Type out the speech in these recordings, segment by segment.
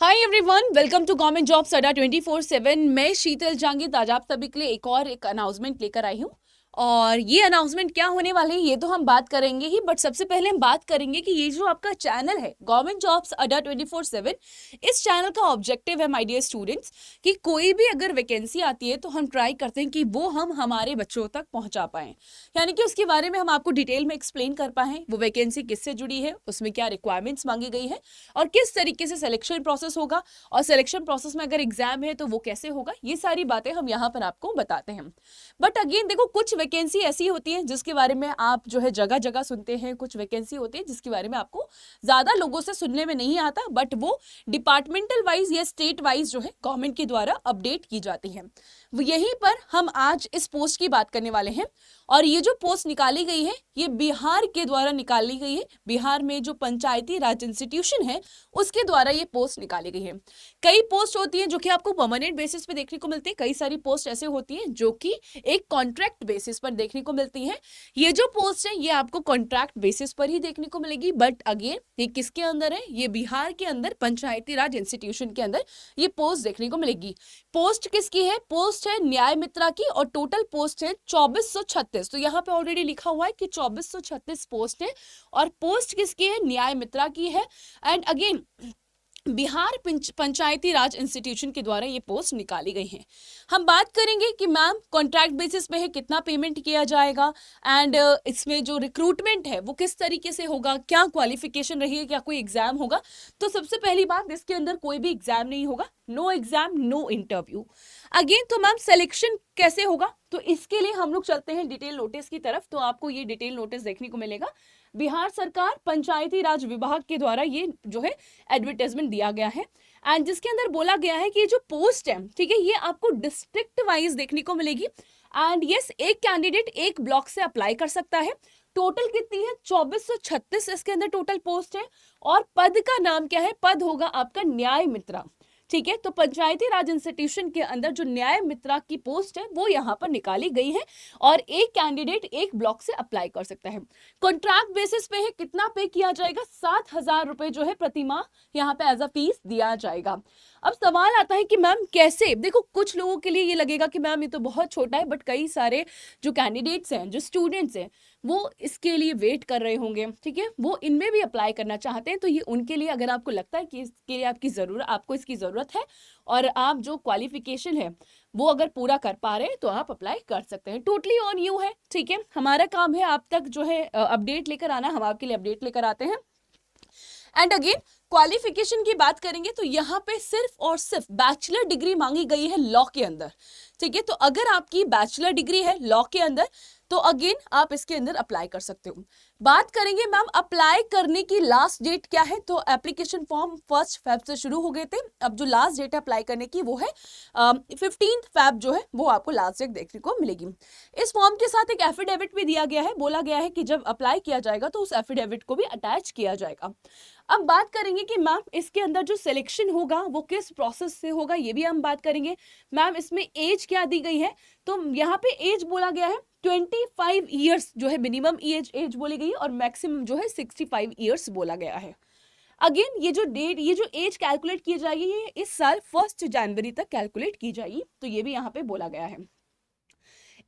Hi everyone, welcome to government jobs Adda 24/7। मैं शीतल जांगिद आज आप सभी के लिए एक अनाउंसमेंट लेकर आई हूँ। और ये अनाउंसमेंट क्या होने वाले हैं ये तो हम बात करेंगे ही, बट सबसे पहले हम बात करेंगे कि ये जो आपका चैनल है गवर्नमेंट जॉब्स अड्डा 24/7, इस चैनल का ऑब्जेक्टिव है माय डियर स्टूडेंट्स कि कोई भी अगर वैकेंसी आती है तो हम ट्राई करते हैं कि वो हम हमारे बच्चों तक पहुंचा पाएं, यानी कि उसके बारे में हम आपको डिटेल में एक्सप्लेन कर पाएं वो वैकेंसी किससे जुड़ी है, उसमें क्या रिक्वायरमेंट्स मांगी गई है और किस तरीके से सिलेक्शन प्रोसेस होगा, और सिलेक्शन प्रोसेस में अगर एग्जाम है तो वो कैसे होगा, ये सारी बातें हम यहाँ पर आपको बताते हैं। बट अगेन देखो, कुछ वैकेंसी ऐसी होती है जिसके बारे में आप जो है जगह जगह सुनते हैं, कुछ वैकेंसी होती है जिसके बारे में आपको ज्यादा लोगों से सुनने में नहीं आता, बट वो डिपार्टमेंटल वाइज या स्टेट वाइज जो है गवर्नमेंट के द्वारा अपडेट की जाती है। यहीं पर हम आज इस पोस्ट की बात करने वाले हैं। और ये जो पोस्ट निकाली गई है ये बिहार के द्वारा निकाली गई है। बिहार में जो पंचायती राज इंस्टीट्यूशन है उसके द्वारा ये पोस्ट निकाली गई है। कई पोस्ट होती है जो कि आपको परमानेंट बेसिस पे देखने को मिलती है, कई सारी पोस्ट ऐसे होती है जो कि एक कॉन्ट्रैक्ट बेसिस पर देखने को मिलती है। ये जो पोस्ट है ये आपको कॉन्ट्रैक्ट बेसिस पर ही देखने को मिलेगी, बट अगेन ये किसके अंदर है, ये बिहार के अंदर पंचायती राज इंस्टीट्यूशन के अंदर ये पोस्ट देखने को मिलेगी। पोस्ट किसकी है, पोस्ट है न्याय मित्रा की, और टोटल पोस्ट है 2436। तो यहाँ पे ऑलरेडी लिखा हुआ है कि 2436 पोस्ट है, और पोस्ट किसकी है, न्याय मित्रा की है। And again Bihar Panchayati Raj institution के द्वारा ये पोस्ट निकाली गई है। हम बात करेंगे कि मैम कॉन्ट्रैक्ट बेसिस पे है, कितना पेमेंट किया जाएगा, एंड इसमें जो रिक्रूटमेंट है वो किस तरीके से होगा, क्या क्वालिफिकेशन रही है, क्या कोई एग्जाम होगा। तो सबसे पहली बात, इसके अंदर कोई भी एग्जाम नहीं होगा, no exam no interview. Again तो मैम सिलेक्शन कैसे होगा, तो इसके लिए हम लोग चलते हैं डिटेल नोटिस की तरफ। तो आपको ये डिटेल नोटिस देखने को मिलेगा, बिहार सरकार पंचायती राज विभाग के द्वारा ये जो है एडवर्टाइजमेंट दिया गया है। एंड जिसके अंदर बोला गया है कि ये जो पोस्ट है, ठीक है, ये आपको डिस्ट्रिक्ट वाइज देखने को मिलेगी। एंड यस, एक कैंडिडेट एक ब्लॉक से अप्लाई कर सकता है। टोटल कितनी है, 2436 इसके अंदर टोटल पोस्ट है। और पद का नाम क्या है, पद होगा आपका न्याय मित्रा। ठीक है, तो पंचायती राज इंस्टीट्यूशन के अंदर जो न्याय मित्रा की पोस्ट है वो यहाँ पर निकाली गई है, और एक कैंडिडेट एक ब्लॉक से अप्लाई कर सकता है। कॉन्ट्रैक्ट बेसिस पे है, कितना पे किया जाएगा, 7,000 रुपए जो है प्रति माह यहाँ पे एज अ फीस दिया जाएगा। अब सवाल आता है कि मैम कैसे, देखो कुछ लोगों के लिए ये लगेगा कि मैम ये तो बहुत छोटा है, बट कई सारे जो कैंडिडेट्स हैं, जो स्टूडेंट्स हैं, वो इसके लिए वेट कर रहे होंगे, ठीक है, वो इनमें भी अप्लाई करना चाहते हैं। तो ये उनके लिए, अगर आपको लगता है कि इसके लिए आपको इसकी जरूरत है और आप जो क्वालिफिकेशन है वो अगर पूरा कर पा रहे हैं तो आप अप्लाई कर सकते हैं। टोटली ऑन यू है, ठीक है, हमारा काम है आप तक जो है अपडेट लेकर आना, हम आपके लिए अपडेट लेकर आते हैं। एंड अगेन क्वालिफिकेशन की बात करेंगे तो यहाँ पे सिर्फ और सिर्फ बैचलर डिग्री मांगी गई है लॉ के अंदर, ठीक है। तो अगर आपकी बैचलर डिग्री है लॉ के अंदर तो अगेन आप इसके अंदर अप्लाई कर सकते हो। बात करेंगे मैम अप्लाई करने की लास्ट डेट क्या है, तो एप्लीकेशन फॉर्म 1 फेब से शुरू हो गए थे, अब जो लास्ट डेट है अप्लाई करने की वो है 15 फेब जो है वो आपको लास्ट डेट देखने को मिलेगी। इस फॉर्म के साथ एक एफिडेविट भी दिया गया है, बोला गया है कि जब अप्लाई किया जाएगा तो उस एफिडेविट को भी अटैच किया जाएगा। अब बात करेंगे कि मैम इसके अंदर जो सिलेक्शन होगा वो किस प्रोसेस से होगा, ये भी हम बात करेंगे। मैम इसमें एज क्या दी गई है, तो यहाँ पे एज बोला गया है 25 ईयर्स जो है मिनिमम एज बोली गई है, और मैक्सिमम जो है 65 ईयर्स बोला गया है। अगेन ये जो डेट, ये जो एज कैलकुलेट की जाएगी ये इस साल 1 जनवरी तक कैलकुलेट की जाएगी, तो ये भी यहाँ पे बोला गया है।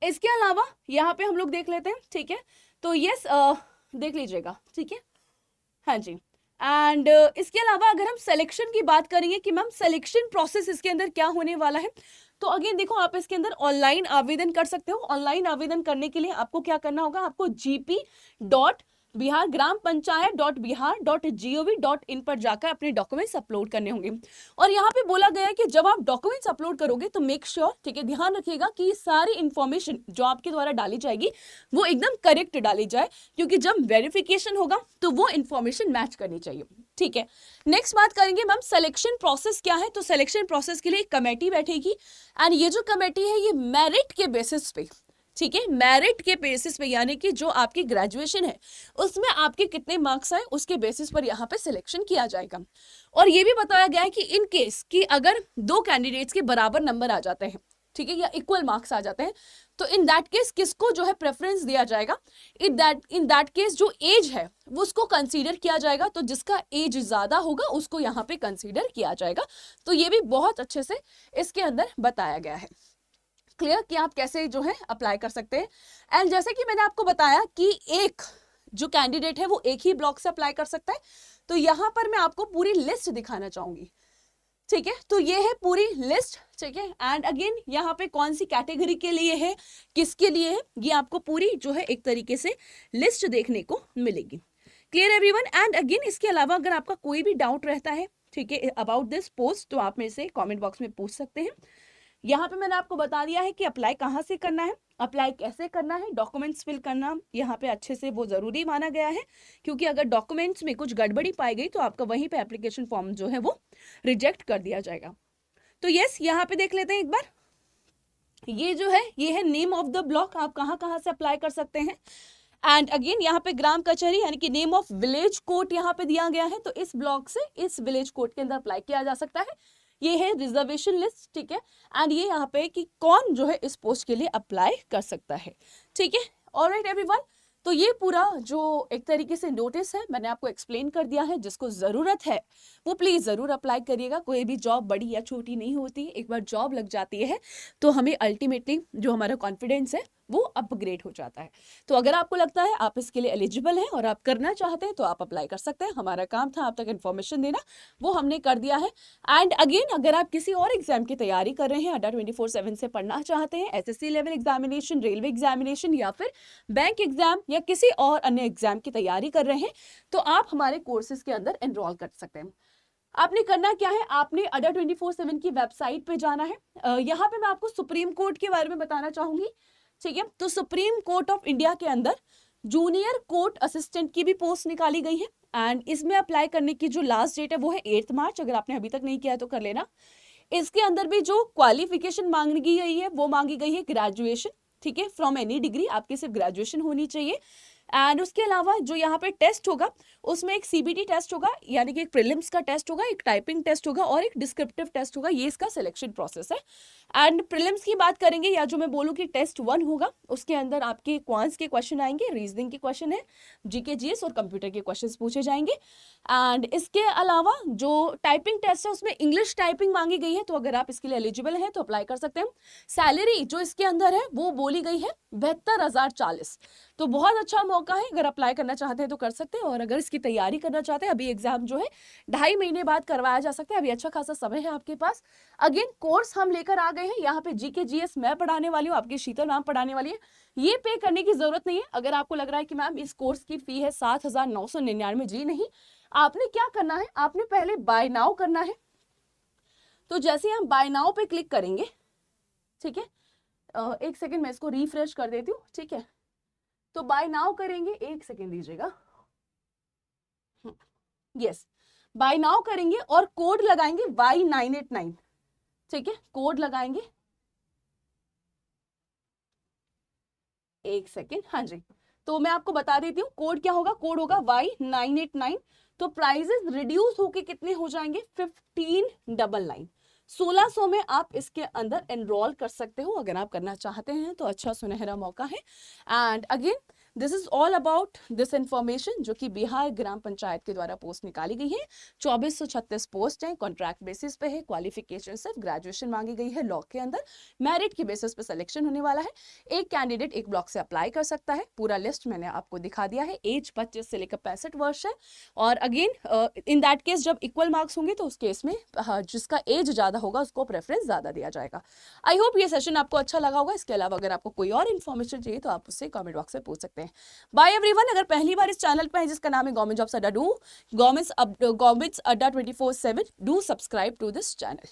इसके अलावा यहाँ पे हम लोग देख लेते हैं, ठीक है, तो यस देख लीजिएगा, ठीक है, हाँ जी। एंड इसके अलावा अगर हम सिलेक्शन की बात करेंगे कि मैम सिलेक्शन प्रोसेस इसके अंदर क्या होने वाला है, तो अगेन देखो आप इसके अंदर ऑनलाइन आवेदन कर सकते हो। ऑनलाइन आवेदन करने के लिए आपको क्या करना होगा, आपको gp.bihargram.panchayat.bihar.gov.in पर जाकर अपने डॉक्यूमेंट्स अपलोड करने होंगे। और यहाँ पे बोला गया है कि जब आप डॉक्यूमेंट्स अपलोड करोगे तो मेक श्योर, ठीक है, ध्यान रखिएगा कि सारी इंफॉर्मेशन जो आपके द्वारा डाली जाएगी वो एकदम करेक्ट डाली जाए, क्योंकि जब वेरिफिकेशन होगा तो वो इंफॉर्मेशन मैच करनी चाहिए, ठीक है। नेक्स्ट बात करेंगे मैम सिलेक्शन प्रोसेस क्या है, तो सिलेक्शन प्रोसेस के लिए एक कमेटी बैठेगी, एंड ये जो कमेटी है ये मेरिट के बेसिस पे, ठीक है, मेरिट के बेसिस पे, यानी कि जो आपकी ग्रेजुएशन है उसमें आपके कितने मार्क्स आए उसके बेसिस पर यहाँ पे सिलेक्शन किया जाएगा। और ये भी बताया गया है कि इन केस कि अगर 2 कैंडिडेट्स के बराबर नंबर आ जाते हैं, ठीक है, या इक्वल मार्क्स आ जाते हैं, तो इन दैट केस किसको जो है प्रेफरेंस दिया जाएगा, इन दैट केस जो एज है वो उसको कंसीडर किया जाएगा, तो जिसका एज ज्यादा होगा उसको यहाँ पे कंसीडर किया जाएगा। तो ये भी बहुत अच्छे से इसके अंदर बताया गया है। क्लियर कि आप कैसे जो है अप्लाई कर सकते हैं। एंड जैसे कि मैंने आपको बताया कि एक जो कैंडिडेट है वो एक ही ब्लॉक से अप्लाई कर सकता है, तो यहां पर मैं आपको पूरी लिस्ट दिखाना चाहूंगी, ठीक है। तो ये है पूरी लिस्ट, ठीक है। एंड अगेन यहाँ पे कौन सी कैटेगरी के लिए है, किसके लिए है, ये आपको पूरी जो है एक तरीके से लिस्ट देखने को मिलेगी। Clear everyone. एंड अगेन इसके अलावा अगर आपका कोई भी डाउट रहता है, ठीक है, अबाउट दिस पोस्ट, तो आप मेरे से कमेंट बॉक्स में पूछ सकते हैं। यहाँ पे मैंने आपको बता दिया है कि अप्लाई कहाँ से करना है, अप्लाई कैसे करना है, डॉक्यूमेंट्स फिल करना यहाँ पे अच्छे से वो जरूरी माना गया है, क्योंकि अगर डॉक्यूमेंट्स में कुछ गड़बड़ी पाई गई तो आपका वहीं पे एप्लीकेशन फॉर्म जो है वो रिजेक्ट कर दिया जाएगा। तो यस, यहाँ पे देख लेते हैं एक बार, ये जो है ये है नेम ऑफ द ब्लॉक, आप कहाँ कहाँ से अप्लाई कर सकते हैं। एंड अगेन यहाँ पे ग्राम कचहरी यानी कि नेम ऑफ विलेज कोर्ट यहाँ पे दिया गया है, तो इस ब्लॉक से इस विलेज कोर्ट के अंदर अप्लाई किया जा सकता है। ये है रिजर्वेशन लिस्ट, ठीक है। एंड ये यहाँ पे कि कौन जो है इस पोस्ट के लिए अप्लाई कर सकता है, ठीक है। ऑलराइट एवरीवन, तो ये पूरा जो एक तरीके से नोटिस है मैंने आपको एक्सप्लेन कर दिया है। जिसको जरूरत है वो प्लीज जरूर अप्लाई करिएगा। कोई भी जॉब बड़ी या छोटी नहीं होती, एक बार जॉब लग जाती है तो हमें अल्टीमेटली जो हमारा कॉन्फिडेंस है वो अपग्रेड हो जाता है। तो अगर आपको लगता है आप इसके लिए एलिजिबल हैं और आप करना चाहते हैं तो आप अप्लाई कर सकते हैं। हमारा काम था आप तक इन्फॉर्मेशन देना, वो हमने कर दिया है। एंड अगेन अगर आप किसी और एग्जाम की तैयारी कर रहे हैं, अड्डा 24/7 से पढ़ना चाहते हैं, SSC level examination, railway examination या फिर बैंक एग्जाम या किसी और अन्य एग्जाम की तैयारी कर रहे हैं, तो आप हमारे कोर्सेज के अंदर एनरोल कर सकते हैं। आपने करना क्या है, आपने अड्डा 24/7 की वेबसाइट पे जाना है। यहाँ पे मैं आपको सुप्रीम कोर्ट के बारे में बताना चाहूंगी, ठीक है। तो सुप्रीम कोर्ट ऑफ इंडिया के अंदर जूनियर कोर्ट असिस्टेंट की भी पोस्ट निकाली गई है। एंड इसमें अप्लाई करने की जो लास्ट डेट है वो है 8 मार्च। अगर आपने अभी तक नहीं किया है तो कर लेना। इसके अंदर भी जो क्वालिफिकेशन मांगी गई है वो मांगी गई है ग्रेजुएशन, ठीक है, फ्रॉम एनी डिग्री, आपकी सिर्फ ग्रेजुएशन होनी चाहिए। एंड उसके अलावा जो यहाँ पे टेस्ट होगा उसमें एक सीबीटी टेस्ट होगा, यानी कि एक प्रीलिम्स का टेस्ट होगा, एक टाइपिंग टेस्ट होगा और एक डिस्क्रिप्टिव टेस्ट होगा। ये इसका सिलेक्शन प्रोसेस है। एंड प्रीलिम्स की बात करेंगे, या जो मैं बोलूँ कि टेस्ट 1 होगा, उसके अंदर आपके क्वांट्स के क्वेश्चन आएंगे, रीजनिंग के क्वेश्चन है, जीके जीएस और कंप्यूटर के क्वेश्चन पूछे जाएंगे। एंड इसके अलावा जो टाइपिंग टेस्ट है उसमें इंग्लिश टाइपिंग मांगी गई है, तो अगर आप इसके लिए एलिजिबल हैं तो अप्लाई कर सकते हैं। सैलरी जो इसके अंदर है वो बोली गई है 72,040, तो बहुत अच्छा मौका है। अगर अप्लाई करना चाहते हैं तो कर सकते हैं, और अगर इसकी तैयारी करना चाहते हैं, अभी एग्जाम जो है 2.5 महीने बाद करवाया जा सकता है, अभी अच्छा खासा समय है आपके पास। अगेन कोर्स हम लेकर आ गए हैं, यहाँ पे जीके जीएस मैं पढ़ाने वाली हूँ, आपकी शीतल मैम पढ़ाने वाली है। ये पे करने की जरूरत नहीं है। अगर आपको लग रहा है कि मैम इस कोर्स की फी है 7,999, जी नहीं, आपने क्या करना है, आपने पहले बाय नाउ करना है। तो जैसे हम बाय नाउ पे क्लिक करेंगे, ठीक है, एक सेकेंड मैं इसको रिफ्रेश कर देती हूँ, ठीक है। तो बाय नाउ करेंगे, एक सेकेंड दीजिएगा, यस, बाय नाउ करेंगे और कोड लगाएंगे Y989, ठीक है, कोड लगाएंगे, एक सेकेंड, हाँ जी। तो मैं आपको बता देती हूँ कोड क्या होगा, कोड होगा Y989। तो प्राइजेस रिड्यूस होके कितने हो जाएंगे, 1599। 1600 में आप इसके अंदर एनरोल कर सकते हो। अगर आप करना चाहते हैं तो अच्छा सुनहरा मौका है। And again this is all about this information, जो कि बिहार ग्राम पंचायत के द्वारा पोस्ट निकाली गई है। 2436 पोस्ट है, कॉन्ट्रैक्ट बेसिस पे है, क्वालिफिकेशन सिर्फ ग्रेजुएशन मांगी गई है लॉ के अंदर, मेरिट की बेसिस पे सिलेक्शन होने वाला है। एक कैंडिडेट एक ब्लॉक से अप्लाई कर सकता है। पूरा लिस्ट मैंने आपको दिखा दिया है। एज 25 से लेकर 65 वर्ष है। और अगेन इन दैट केस जब इक्वल मार्क्स होंगे तो उस केस में जिसका एज ज्यादा होगा उसको प्रेफरेंस ज्यादा दिया जाएगा। आई होप ये सेशन आपको अच्छा लगा होगा। इसके अलावा अगर आपको कोई और इन्फॉर्मेशन चाहिए तो आप उससे कमेंट बॉक्स में पूछ सकते हैं। Bye everyone. अगर पहली बार इस चैनल पर है जिसका नाम है गवर्नमेंट जॉब्स अड्डा, government Adda 24/7, do subscribe to this channel.